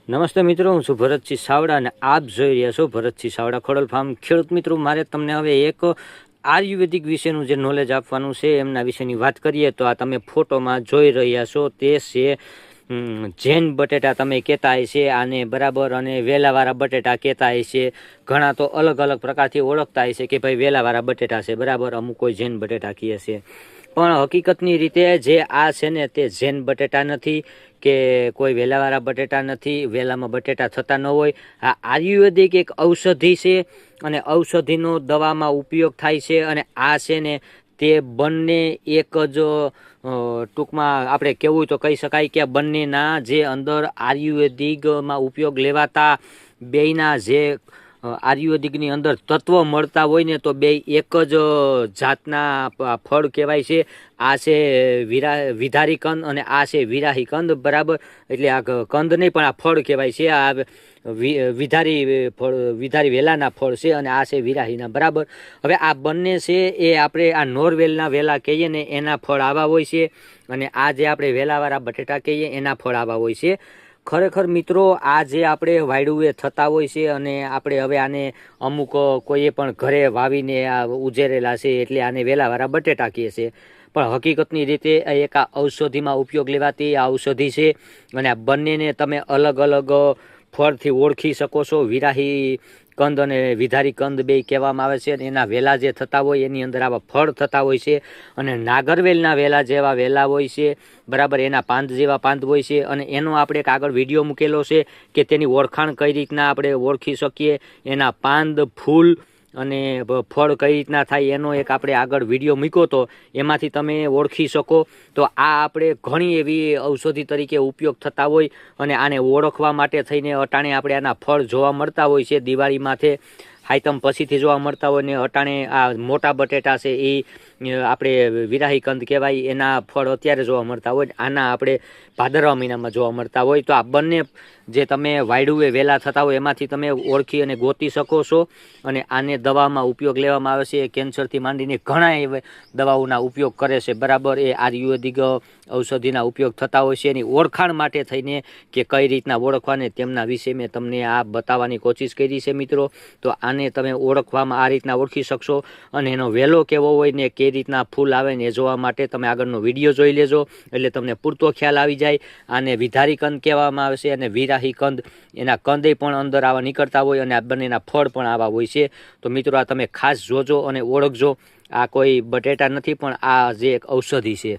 નમસ્તે મિત્રો, હું છું ભરતસિંહ સાવડા અને આપ જોઈ રહ્યા છો ભરતસિંહ સાવડા ખોડલ ફાર્મ. ખેડૂત મિત્રો, મારે તમને હવે એક આયુર્વેદિક વિશેનું જે નોલેજ આપવાનું છે એમના વિશેની વાત કરીએ તો આ તમે ફોટોમાં જોઈ રહ્યા છો તે છે જૈન બટેટા તમે કહેતા હશે આને, બરાબર. અને વેલાવાળા બટેટા કહેતા હશે. ઘણા તો અલગ અલગ પ્રકારથી ઓળખતા હશે કે ભાઈ વેલાવાળા બટેટા છે, બરાબર. અમુક કોઈ જૈન બટેટા કહે છે, પણ હકીકતની રીતે જે આ છે ને તે જૈન બટેટા નથી કે કોઈ વેલાવાળા બટેટા નથી. વેલામાં બટેટા થતા ન હોય. આ આયુર્વેદિક એક ઔષધિ છે અને ઔષધિનો દવામાં ઉપયોગ થાય છે. અને આ છે ને તે બંને એક જ ટૂંકમાં આપણે કહેવું તો કહી શકાય કે બંનેના જે અંદર આયુર્વેદિકમાં ઉપયોગ લેવાતા બેયના જે આયુર્વેદિકની અંદર તત્વ મળતા હોય ને તો બે એક જ જાતના ફળ કહેવાય છે. આ છે વિધારી કંદ અને આ છે વિરાહી કંદ, બરાબર. એટલે આ કંદ નહીં પણ આ ફળ કહેવાય છે. આ વિધારી વેલાના ફળ છે અને આ છે વિરાહીના, બરાબર. હવે આ બંને છે એ આપણે આ નોરવેલના વેલા કહીએ ને એના ફળ આવા હોય છે અને આ જે આપણે વેલાવાળા બટેટા કહીએ એના ફળ આવા હોય છે. ખરેખર મિત્રો, આ જે આપણે વાયડુએ થતા હોય છે અને આપણે હવે આને અમુક કોઈએ પણ ઘરે વાવીને આ ઉજેરેલા છે એટલે આને વેલાવાળા બટેટા કહે છે. પણ હકીકતની રીતે એક આ ઔષધિમાં ઉપયોગ લેવાતી આ ઔષધિ છે અને આ બંનેને તમે અલગ અલગ ફળથી ઓળખી શકો છો. વિરાહી કંદ અને વિધારી કંદ બે કહેવામાં આવે છે અને એના વેલા જે થતા હોય એની અંદર આવા ફળ થતા હોય છે. અને નાગરવેલના વેલા જેવા વેલા હોય છે, બરાબર. એના પાંદ જેવા પાંદ હોય છે અને એનો આપણે એક આગળ વિડીયો મૂકેલો છે કે તેની ઓળખાણ કઈ રીતના આપણે ઓળખી શકીએ, એના પાંદ, ફૂલ અને ફળ કઈ રીતના થાય એનો એક આપણે આગળ વિડીયો મૂક્યો તો એમાંથી તમે ઓળખી શકો. તો આ આપણે ઘણી એવી ઔષધિ તરીકે ઉપયોગ થતા હોય અને આને ઓળખવા માટે થઈને અટાણે આપણે આના ફળ જોવા મળતા હોય છે. દિવાળી માથે હાઈતમ પછીથી જોવા મળતા હોય ને અટાણે આ મોટા બટેટા છે એ આપણે વિરાહી કંદ કહેવાય એના ફળ અત્યારે જોવા મળતા હોય. આના આપણે ભાદરવા મહિનામાં જોવા મળતા હોય. તો આ બંને જે તમે વાયડુએ વેલા થતા હોય એમાંથી તમે ઓળખી અને ગોતી શકો છો. અને આને દવામાં ઉપયોગ લેવામાં આવે છે. કેન્સરથી માંડીને ઘણા એવા દવાઓના ઉપયોગ કરે છે, બરાબર. એ આયુર્વેદિક ઔષધિના ઉપયોગ થતા હોય છે. એની ઓળખાણ માટે થઈને કે કઈ રીતના ઓળખવાને તેમના વિશે મેં તમને આ બતાવવાની કોશિશ કરી છે મિત્રો. તો આને તમે ઓળખવામાં આ રીતના ઓળખી શકશો. અને એનો વેલો કેવો હોય ને કઈ રીતના ફૂલ આવે ને એ જોવા માટે તમે આગળનો વિડીયો જોઈ લેજો એટલે તમને પૂરતો ખ્યાલ આવી જાય. આને વિધારી કંદ કહેવામાં આવે છે અને વિરાહી કંદ, એના કંદે પણ અંદર આવા નીકળતા હોય અને આ બંનેના ફળ પણ આવા હોય છે. તો મિત્રો, આ તમે ખાસ જોજો અને ઓળખજો. આ કોઈ બટેટા નથી પણ આ જે એક ઔષધિ છે.